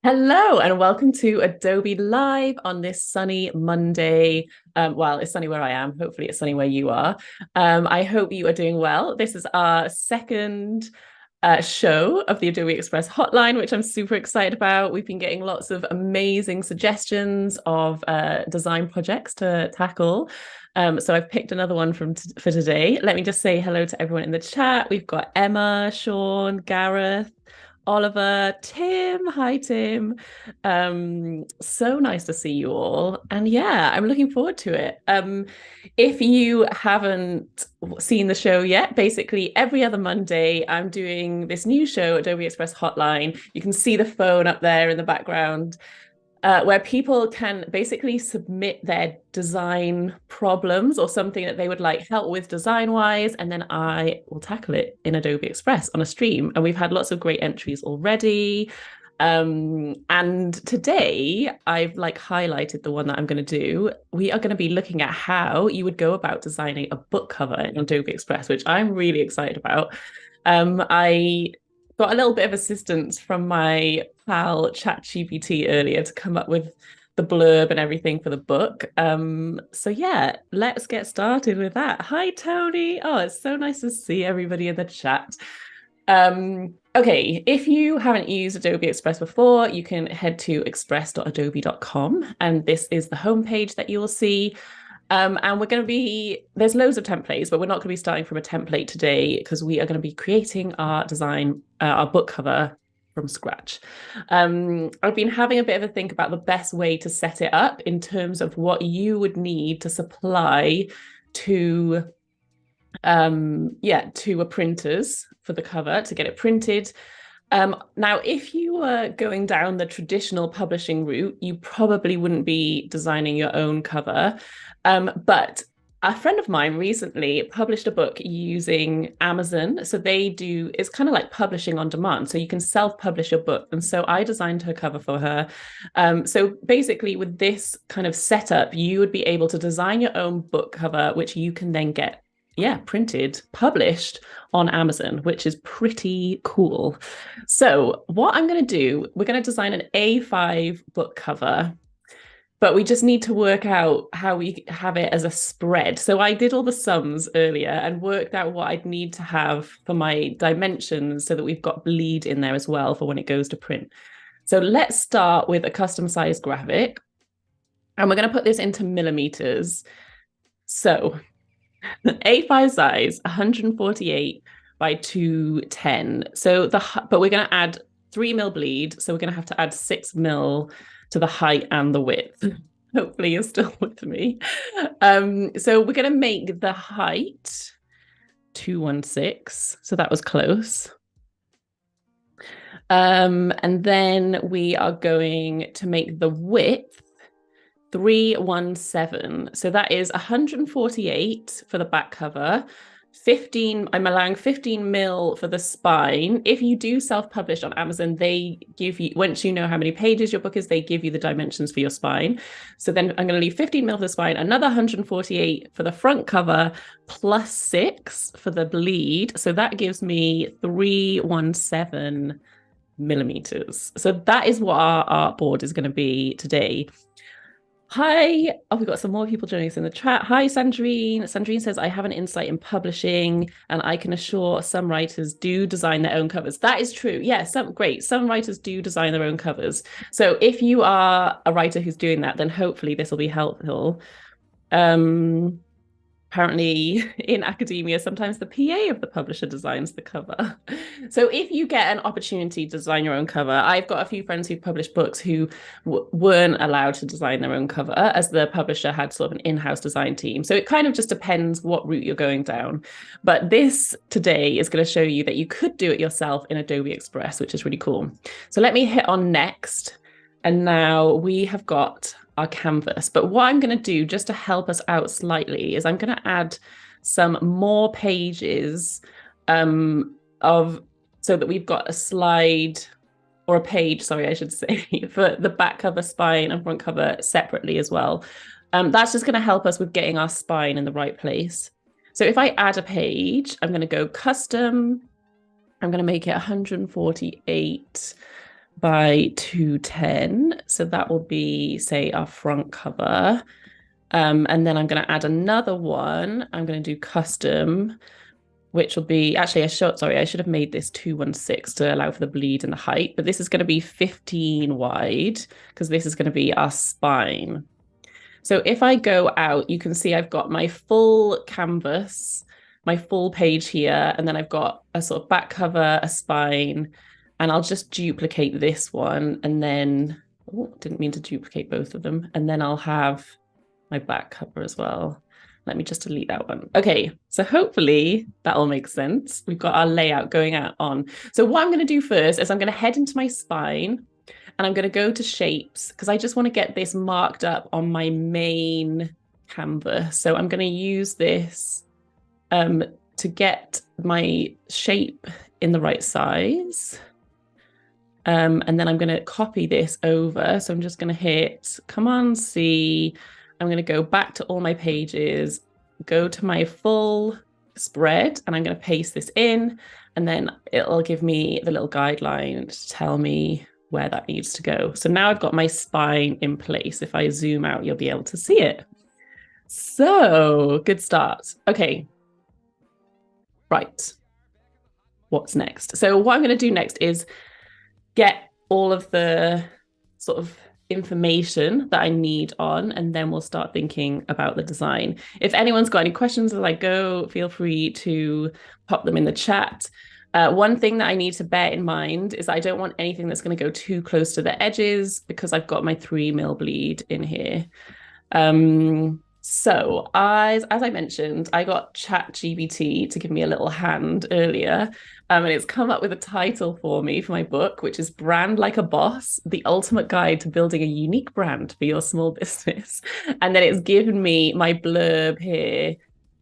Hello and welcome to Adobe Live on this sunny Monday. Well, it's sunny where I am. Hopefully, it's sunny where you are. I hope you are doing well. This is our second show of the Adobe Express hotline, which I'm super excited about. We've been getting lots of amazing suggestions of design projects to tackle. So I've picked another one for today. Let me just say hello to everyone in the chat. We've got Emma, Sean, Gareth, Oliver, Tim. Hi, Tim. So nice to see you all. And yeah, I'm looking forward to it. If you haven't seen the show yet, basically every other Monday, I'm doing this new show, Adobe Express Hotline. You can see the phone up there in the background. Where people can basically submit their design problems or something that they would like help with design-wise, and then I will tackle it in Adobe Express on a stream. And we've had lots of great entries already. And today I've highlighted the one that I'm going to do. We are going to be looking at how you would go about designing a book cover in Adobe Express, which I'm really excited about. I got a little bit of assistance from my pal ChatGPT earlier to come up with the blurb and everything for the book. So yeah, let's get started with that. Hi, Tony. Oh, it's so nice to see everybody in the chat. Okay, if you haven't used Adobe Express before, you can head to express.adobe.com, and this is the homepage that you will see. And we're going to there's loads of templates, but we're not going to be starting from a template today because we are going to be creating our design, our book cover from scratch. I've been having a bit of a think about the best way to set it up in terms of what you would need to supply to a printers for the cover to get it printed. Now, if you were going down the traditional publishing route, you probably wouldn't be designing your own cover. But a friend of mine recently published a book using Amazon. So it's kind of like publishing on demand. So you can self-publish a book. And so I designed her cover for her. So basically with this kind of setup, you would be able to design your own book cover, which you can then get printed, published on Amazon, which is pretty cool. So what I'm going to do, we're going to design an A5 book cover, but we just need to work out how we have it as a spread. So I did all the sums earlier and worked out what I'd need to have for my dimensions so that we've got bleed in there as well for when it goes to print. So let's start with a custom size graphic, and we're going to put this into millimeters. So A5 size, 148 by 210. But we're going to add 3 mil bleed. So we're going to have to add 6 mil to the height and the width. Hopefully you're still with me. So we're going to make the height 216. So that was close. And then we are going to make the width 317. So that is 148 for the back cover. 15, I'm allowing 15 mil for the spine. If you do self-publish on Amazon, they give you, once you know how many pages your book is, they give you the dimensions for your spine. So then I'm going to leave 15 mil for the spine, another 148 for the front cover, plus 6 for the bleed. So that gives me 317 millimeters. So that is what our artboard is going to be today. Hi. Oh, we've got some more people joining us in the chat. Hi, Sandrine. Sandrine says, I have an insight in publishing, and I can assure some writers do design their own covers. That is true. Yeah, some writers do design their own covers. So if you are a writer who's doing that, then hopefully this will be helpful. Apparently in academia, sometimes the PA of the publisher designs the cover. So if you get an opportunity to design your own cover, I've got a few friends who've published books who weren't allowed to design their own cover, as the publisher had sort of an in-house design team. So it kind of just depends what route you're going down. But this today is going to show you that you could do it yourself in Adobe Express, which is really cool. So let me hit on next. And now we have got our canvas. But what I'm going to do just to help us out slightly is I'm going to add some more pages so that we've got a slide or a page, sorry, I should say, for the back cover, spine and front cover separately as well. That's just going to help us with getting our spine in the right place. So if I add a page, I'm going to go custom. I'm going to make it 148 by 210. So that will be, say, our front cover. And then I'm going to add another one. I'm going to do custom, which will be actually I should have made this 216 to allow for the bleed and the height, but this is going to be 15 wide because this is going to be our spine. So if I go out, you can see I've got my full canvas, my full page here, and then I've got a sort of back cover, a spine, and I'll just duplicate this one. And then, oh, didn't mean to duplicate both of them. And then I'll have my back cover as well. Let me just delete that one. Okay, so hopefully that all makes sense. We've got our layout going out on. So what I'm going to do first is I'm going to head into my spine and I'm going to go to shapes because I just want to get this marked up on my main canvas. So I'm going to use this to get my shape in the right size. And then I'm going to copy this over. So I'm just going to hit Command C. I'm going to go back to all my pages, go to my full spread, and I'm going to paste this in. And then it'll give me the little guideline to tell me where that needs to go. So now I've got my spine in place. If I zoom out, you'll be able to see it. So good start. Okay. Right. What's next? So what I'm going to do next is get all of the sort of information that I need on, and then we'll start thinking about the design. If anyone's got any questions as I go, feel free to pop them in the chat. One thing that I need to bear in mind is I don't want anything that's going to go too close to the edges because I've got my 3mm bleed in here. So as I mentioned, I got ChatGPT to give me a little hand earlier, and it's come up with a title for me for my book, which is Brand Like a Boss, the ultimate guide to building a unique brand for your small business. And then it's given me my blurb here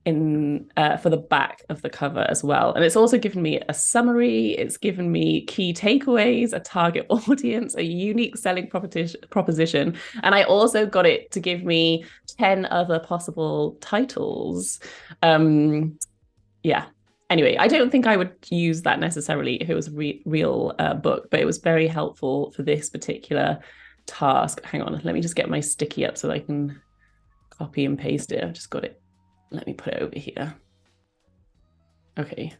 in for the back of the cover as well. And it's also given me a summary. It's given me key takeaways, a target audience, a unique selling proposition. And I also got it to give me 10 other possible titles. Yeah. Anyway, I don't think I would use that necessarily if it was a real book, but it was very helpful for this particular task. Hang on, let me just get my sticky up so I can copy and paste it. I've just got it. Let me put it over here. Okay.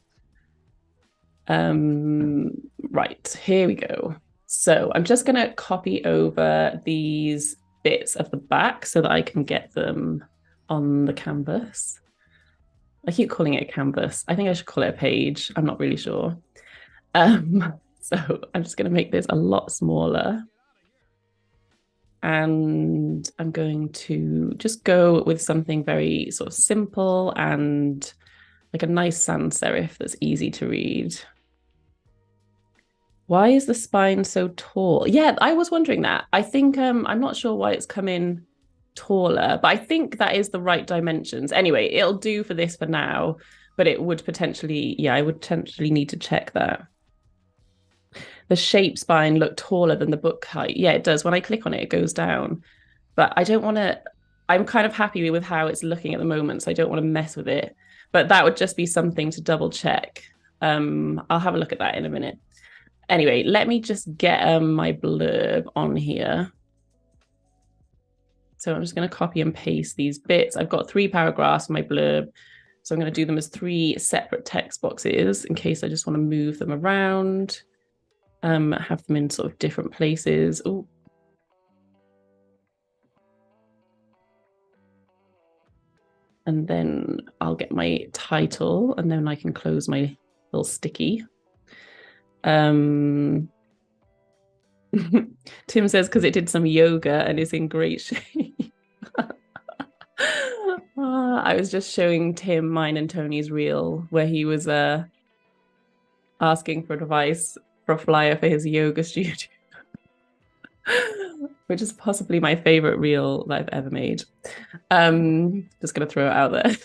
Right, here we go. So I'm just going to copy over these bits of the back so that I can get them on the canvas. I keep calling it a canvas. I think I should call it a page. I'm not really sure. So I'm just going to make this a lot smaller. And I'm going to just go with something very sort of simple and like a nice sans serif that's easy to read. Why is the spine so tall? Yeah, I was wondering that. I think I'm not sure why it's come in taller, but I think that is the right dimensions. Anyway, it'll do for this for now, but it would potentially, yeah, I would potentially need to check that. The shape spine look taller than the book height. Yeah, it does. When I click on it, it goes down. But I don't want to, I'm kind of happy with how it's looking at the moment, so I don't want to mess with it. But that would just be something to double check. I'll have a look at that in a minute. Anyway, let me just get my blurb on here. So I'm just going to copy and paste these bits. I've got 3 paragraphs in my blurb. So I'm going to do them as 3 separate text boxes in case I just want to move them around. Have them in sort of different places. Oh. And then I'll get my title and then I can close my little sticky. Tim says because it did some yoga and is in great shape. I was just showing Tim mine and Tony's reel where he was asking for advice for a flyer for his yoga studio, which is possibly my favorite reel that I've ever made. Just gonna throw it out there.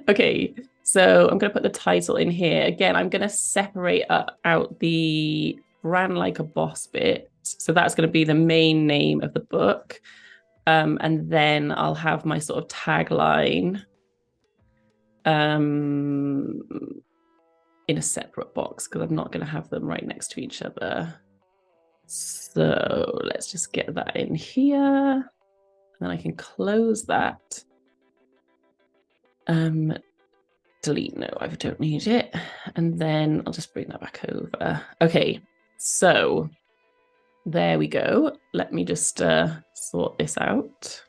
Okay, so I'm gonna put the title in here. Again, I'm gonna separate out the Brand Like a Boss bit. So that's gonna be the main name of the book. And then I'll have my sort of tagline in a separate box because I'm not going to have them right next to each other. So let's just get that in here. And then I can close that. Delete, no, I don't need it. And then I'll just bring that back over. Okay, so there we go. Let me just sort this out.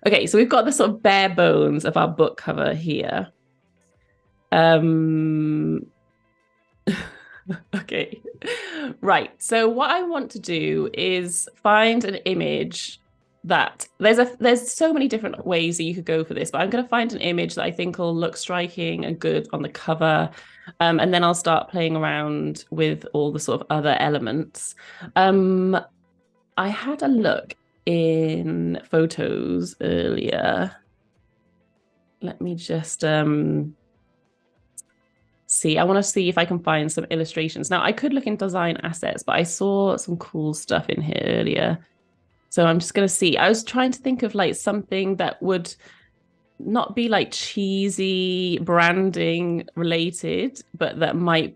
Okay, so we've got the sort of bare bones of our book cover here. Okay, right. So what I want to do is find an image that there's so many different ways that you could go for this, but I'm going to find an image that I think will look striking and good on the cover. And then I'll start playing around with all the sort of other elements. I had a look in photos earlier. Let me just see. I want to see if I can find some illustrations. Now, I could look in design assets, but I saw some cool stuff in here earlier. So I'm just going to see. I was trying to think of like something that would not be like cheesy branding related, but that might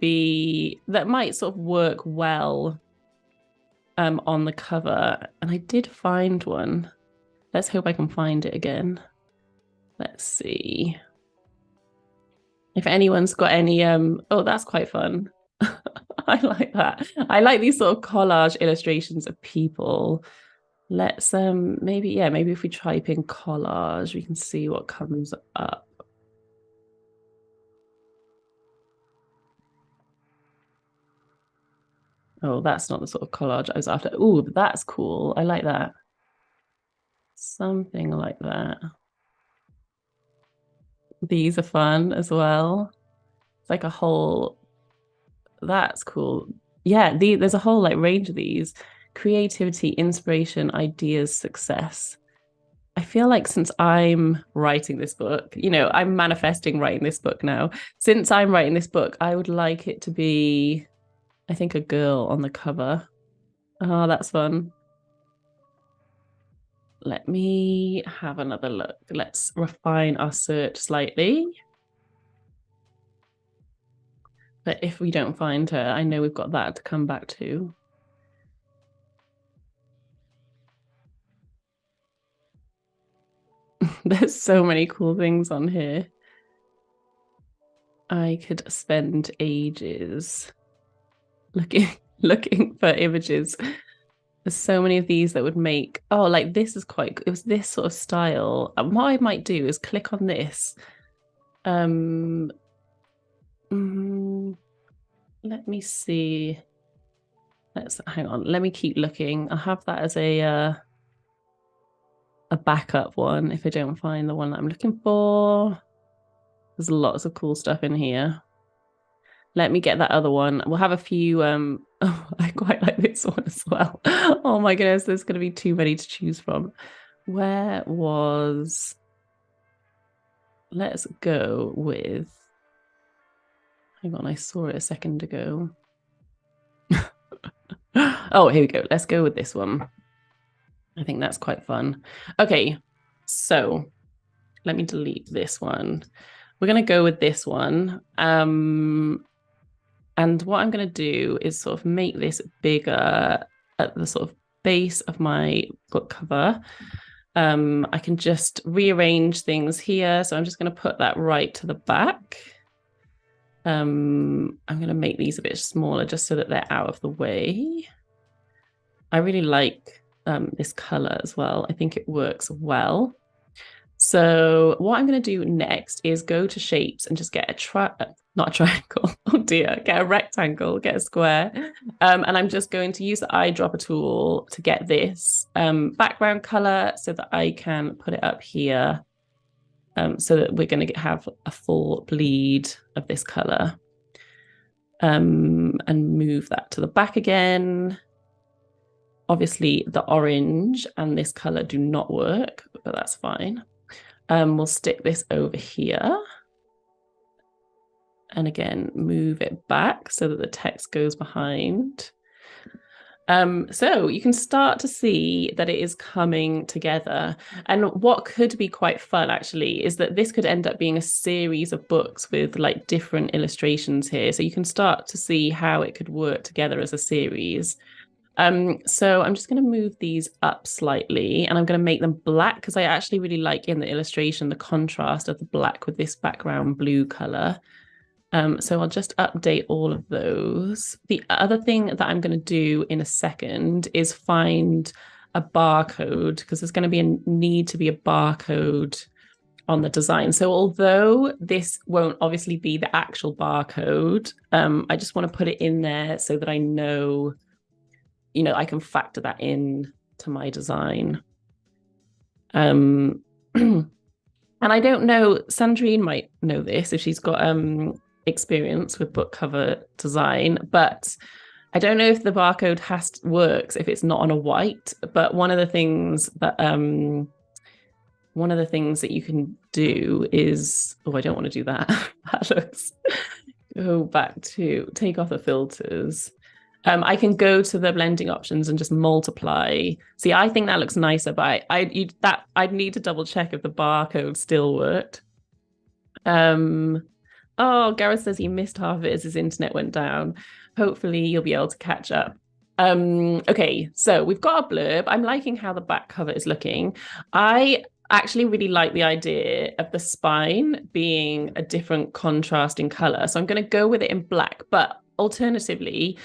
sort of work well on the cover. And I did find one. Let's hope I can find it again. Let's see. If anyone's got any, oh, that's quite fun. I like that. I like these sort of collage illustrations of people. Let's maybe if we type in collage, we can see what comes up. Oh, that's not the sort of collage I was after. Oh, that's cool. I like that. Something like that. These are fun as well. It's like a whole, that's cool. Yeah, there's a whole like range of these. Creativity, inspiration, ideas, success. I feel like since I'm writing this book, I'm manifesting writing this book now. Since I'm writing this book, I would like it to be, I think, a girl on the cover. Oh, that's fun. Let me have another look. Let's refine our search slightly. But if we don't find her, I know we've got that to come back to. There's so many cool things on here. I could spend ages looking for images. There's so many of these that would make, oh, like this is quite, it was this sort of style. And what I might do is click on this. Let me see. Hang on. Let me keep looking. I'll have that as a backup one if I don't find the one that I'm looking for. There's lots of cool stuff in here. Let me get that other one. We'll have a few. Oh, I quite like this one as well. Oh my goodness, there's going to be too many to choose from. Let's go with. Hang on, I saw it a second ago. Oh, here we go. Let's go with this one. I think that's quite fun. Okay, so let me delete this one. We're going to go with this one. And what I'm going to do is sort of make this bigger at the sort of base of my book cover. I can just rearrange things here. So I'm just going to put that right to the back. I'm going to make these a bit smaller just so that they're out of the way. I really like this color as well. I think it works well. So what I'm going to do next is go to shapes and just get not a triangle. Oh dear, get a rectangle, get a square. And I'm just going to use the eyedropper tool to get this background color so that I can put it up here. So that we're going to have a full bleed of this color. And move that to the back again. Obviously, the orange and this color do not work, but that's fine. We'll stick this over here. And again, move it back so that the text goes behind. So you can start to see that it is coming together. And what could be quite fun actually is that this could end up being a series of books with like different illustrations here. So you can start to see how it could work together as a series. So I'm just going to move these up slightly and I'm going to make them black because I actually really like in the illustration the contrast of the black with this background blue color. So I'll just update all of those. The other thing that I'm going to do in a second is find a barcode because there's going to be a need to be a barcode on the design. So although this won't obviously be the actual barcode, I just want to put it in there so that I know, I can factor that in to my design. And I don't know, Sandrine might know this if she's got experience with book cover design, but I don't know if the barcode works if it's not on a white. But one of the things that you can do is, I don't want to do that. That looks, go back to take off the filters. I can go to the blending options and just multiply. See, I think that looks nicer, but I'd need to double check if the barcode still worked. Oh, Gareth says he missed half of it as his internet went down. Hopefully you'll be able to catch up. Okay, so we've got a blurb. I'm liking how the back cover is looking. I actually really like the idea of the spine being a different contrasting color. So I'm going to go with it in black, but alternatively,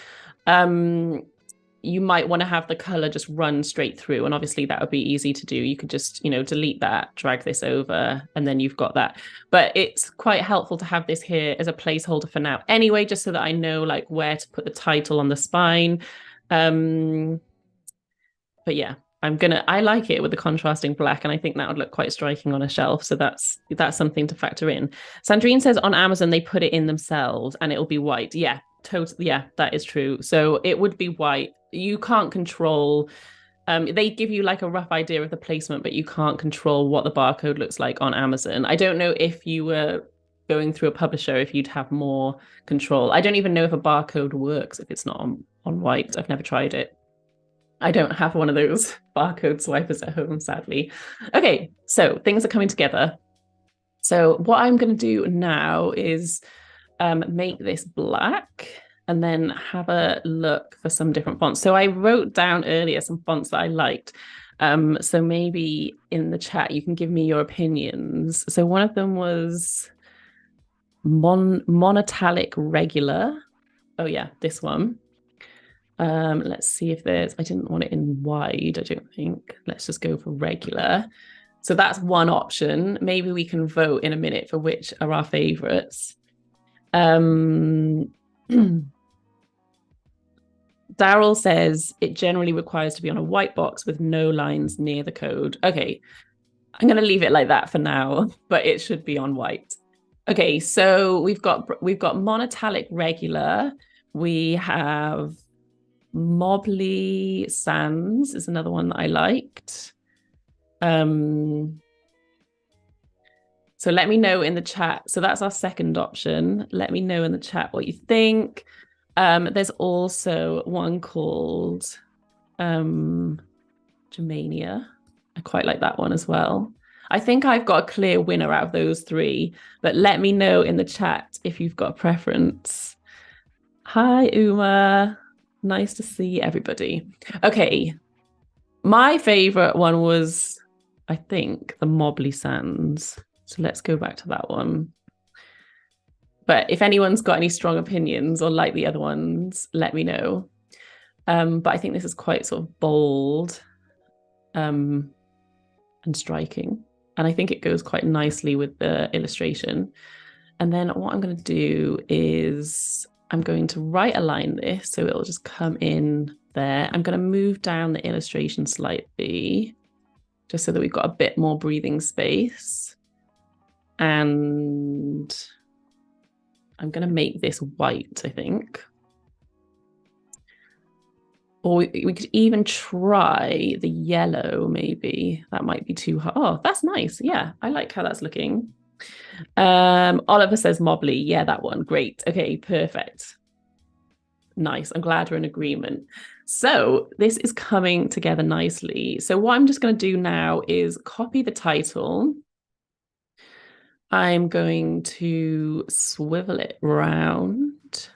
you might want to have the color just run straight through. And obviously that would be easy to do. You could just, delete that, drag this over, and then you've got that. But it's quite helpful to have this here as a placeholder for now anyway, just so that I know like where to put the title on the spine. But yeah, I like it with the contrasting black, and I think that would look quite striking on a shelf. So that's something to factor in. Sandrine says on Amazon, they put it in themselves and it'll be white. Yeah, totally. Yeah, that is true. So it would be white. You can't control, they give you like a rough idea of the placement, but you can't control what the barcode looks like on Amazon. I don't know if you were going through a publisher, if you'd have more control. I don't even know if a barcode works if it's not on white. I've never tried it. I don't have one of those barcode swipers at home, sadly. Okay, so things are coming together. So what I'm going to do now is make this black and then have a look for some different fonts. So I wrote down earlier some fonts that I liked. So maybe in the chat, you can give me your opinions. So one of them was monotalic regular. Oh yeah, this one. Let's see if I didn't want it in wide, I don't think. Let's just go for regular. So that's one option. Maybe we can vote in a minute for which are our favorites. Daryl says it generally requires to be on a white box with no lines near the code. Okay, I'm going to leave it like that for now, but it should be on white. Okay, so we've got monotalic regular. We have Mobley Sands is another one that I liked. So let me know in the chat. So that's our second option. Let me know in the chat what you think. There's also one called Germania. I quite like that one as well. I think I've got a clear winner out of those three, but let me know in the chat if you've got a preference. Hi, Uma. Nice to see everybody. Okay. My favorite one was, I think, the Mobley Sands. So let's go back to that one. But if anyone's got any strong opinions or like the other ones, let me know. But I think this is quite sort of bold and striking. And I think it goes quite nicely with the illustration. And then what I'm going to do is I'm going to right align this so it'll just come in there. I'm going to move down the illustration slightly just so that we've got a bit more breathing space. And I'm going to make this white, I think. Or we could even try the yellow, maybe. That might be too hot. Oh, that's nice. Yeah, I like how that's looking. Oliver says Mobley. Yeah, that one. Great. Okay, perfect. Nice. I'm glad we're in agreement. So this is coming together nicely. So what I'm just going to do now is copy the title. I'm going to swivel it round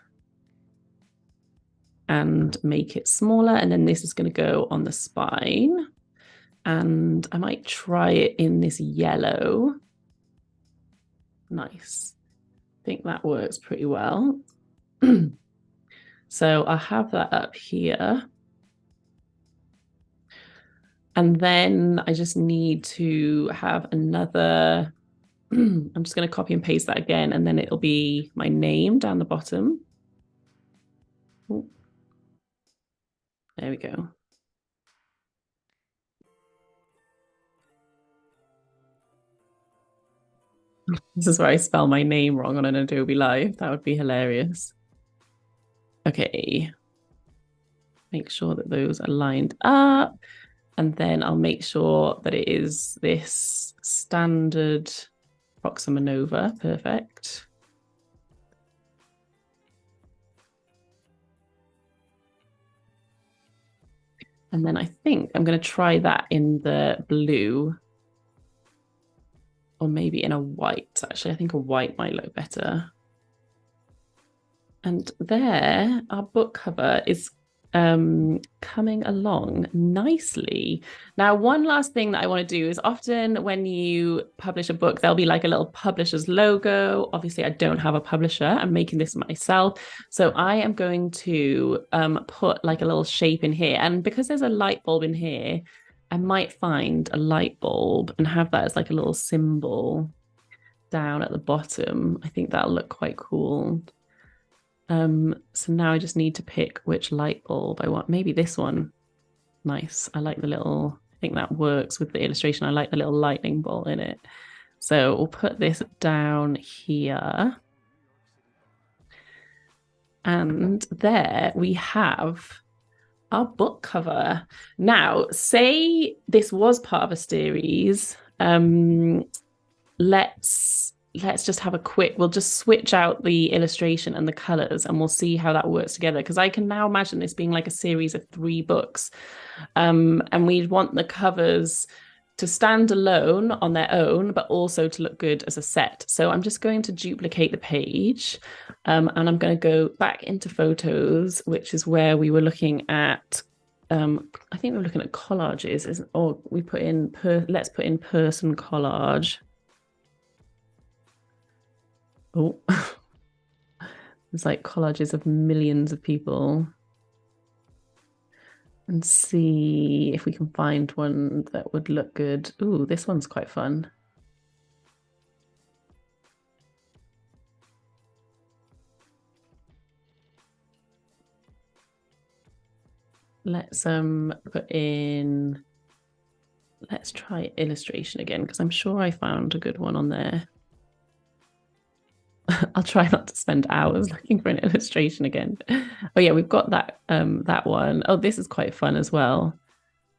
and make it smaller. And then this is going to go on the spine. And I might try it in this yellow. Nice. I think that works pretty well. So I'll have that up here. And then I just need to have another, I'm just going to copy and paste that again, and then it'll be my name down the bottom. Ooh. There we go. This is where I spell my name wrong on an Adobe Live. That would be hilarious. Okay. Make sure that those are lined up. And then I'll make sure that it is this standard Proxima Nova. Perfect. And then I think I'm going to try that in the blue. Or maybe in a white. Actually, I think a white might look better. And there, our book cover is coming along nicely. Now, one last thing that I want to do is often when you publish a book, there'll be like a little publisher's logo. Obviously, I don't have a publisher. I'm making this myself. So I am going to put like a little shape in here. And because there's a light bulb in here, I might find a light bulb and have that as like a little symbol down at the bottom. I think that'll look quite cool. So now I just need to pick which light bulb I want. Maybe this one. Nice. I like the little, I think that works with the illustration. I like the little lightning bolt in it. So we'll put this down here. And there we have our book cover. Now, say this was part of a series. Let's just have a quick, we'll just switch out the illustration and the colors and we'll see how that works together. Because I can now imagine this being like a series of 3 books. And we'd want the covers to stand alone on their own, but also to look good as a set. So I'm just going to duplicate the page and I'm going to go back into photos, which is where we were looking at, I think we were looking at collages, or we put in, let's put in person collage. Oh, there's like collages of millions of people. And see if we can find one that would look good. Ooh, this one's quite fun. Let's put in, let's try illustration again, because I'm sure I found a good one on there. I'll try not to spend hours looking for an illustration again. Oh yeah, we've got that that one. Oh, this is quite fun as well.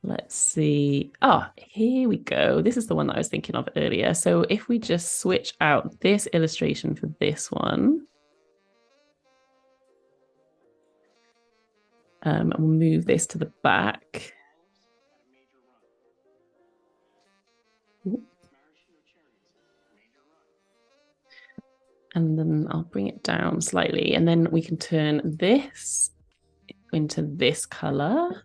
Let's see. Oh, here we go. This is the one that I was thinking of earlier. So if we just switch out this illustration for this one, and we'll move this to the back. And then I'll bring it down slightly, and then we can turn this into this color,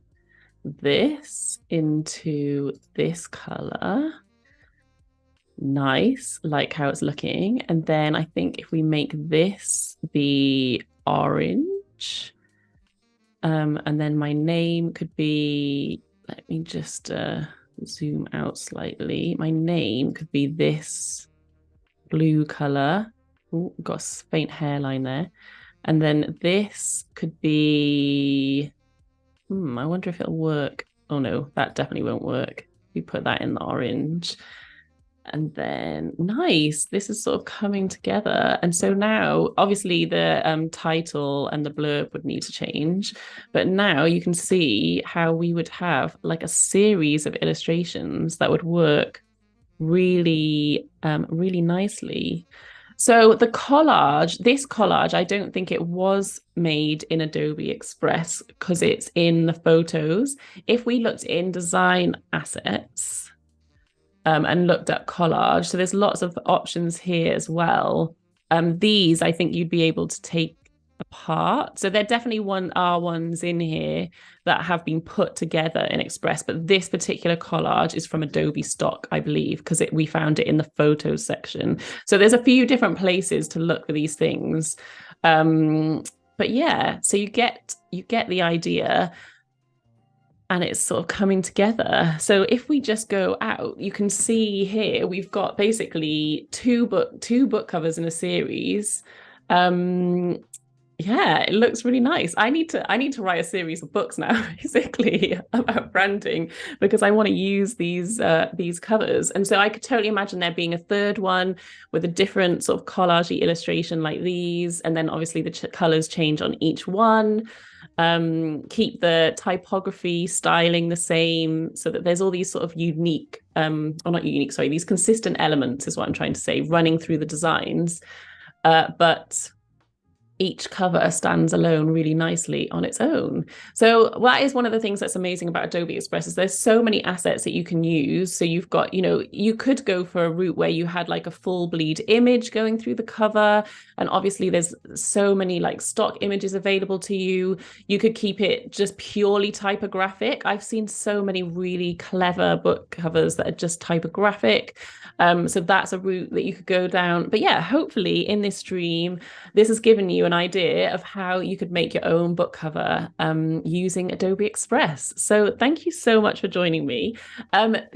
this into this color. Nice, like how it's looking. And then I think if we make this the orange, and then my name could be, let me just zoom out slightly. My name could be this blue color. Ooh, got a faint hairline there. And then this could be, I wonder if it'll work. Oh no, that definitely won't work. We put that in the orange. And then nice, this is sort of coming together. And so now obviously the title and the blurb would need to change, but now you can see how we would have like a series of illustrations that would work really really nicely. So this collage, I don't think it was made in Adobe Express because it's in the photos. If we looked in design assets, and looked at collage. So there's lots of options here as well. These I think you'd be able to take apart. So there definitely are ones in here that have been put together in Express, but this particular collage is from Adobe stock, I believe, because we found it in the photos section. So there's a few different places to look for these things. But yeah, so you get the idea, and it's sort of coming together. So if we just go out, you can see here we've got basically two book covers in a series. Yeah, it looks really nice. I need to write a series of books now, basically, about branding, because I want to use these covers. And so I could totally imagine there being a third one with a different sort of collagey illustration like these, and then obviously the colors change on each one. Keep the typography styling the same, so that there's all these sort of unique, or not unique, sorry, these consistent elements is what I'm trying to say, running through the designs. But each cover stands alone really nicely on its own. So that is one of the things that's amazing about Adobe Express, is there's so many assets that you can use. So you've got, you could go for a route where you had like a full bleed image going through the cover. And obviously there's so many like stock images available to you. You could keep it just purely typographic. I've seen so many really clever book covers that are just typographic. So that's a route that you could go down. But yeah, hopefully in this stream, this has given you an idea of how you could make your own book cover using Adobe Express. So thank you so much for joining me.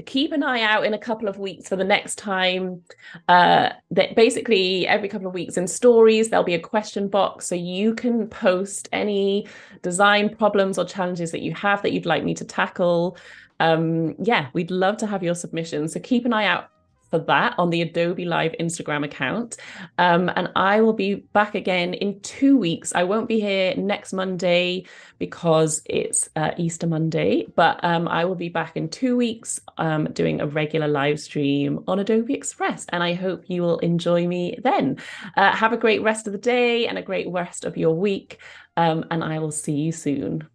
Keep an eye out in a couple of weeks for the next time. That basically every couple of weeks in stories, there'll be a question box, so you can post any design problems or challenges that you have that you'd like me to tackle. Yeah, we'd love to have your submissions. So keep an eye out for that on the Adobe Live Instagram account. And I will be back again in 2 weeks. I won't be here next Monday because it's Easter Monday, but I will be back in 2 weeks doing a regular live stream on Adobe Express. And I hope you will enjoy me then. Have a great rest of the day and a great rest of your week. And I will see you soon.